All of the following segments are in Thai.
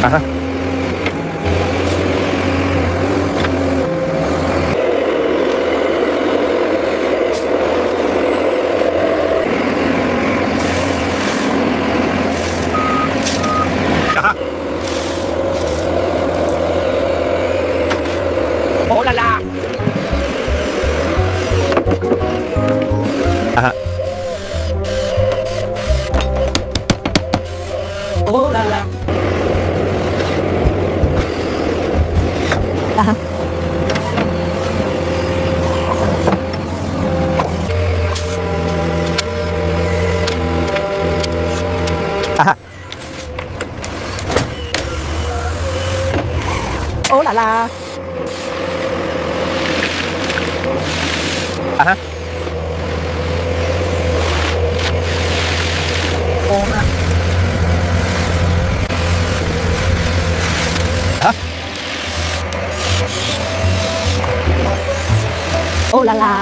อ่ะฮะอ่ะฮะโอ้ลาลาอ่ะฮะโอ้ลาลาอ่ะฮะอ่ะฮะโอ้ลาลาอ่ะฮะโอ้ละฮะ โอ้ลาลา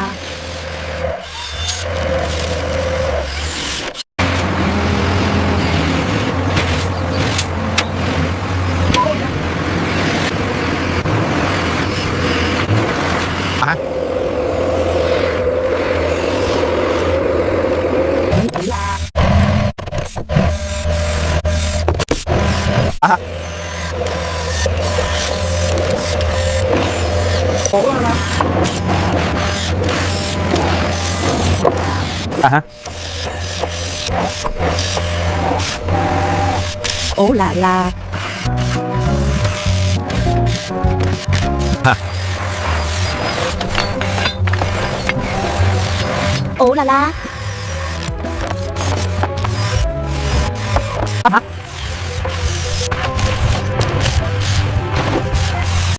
อ่ะฮะอ่ะฮะโอ้ลาลา อ่ะฮะ โอ้ลาลา ฮะ โอ้ลาลา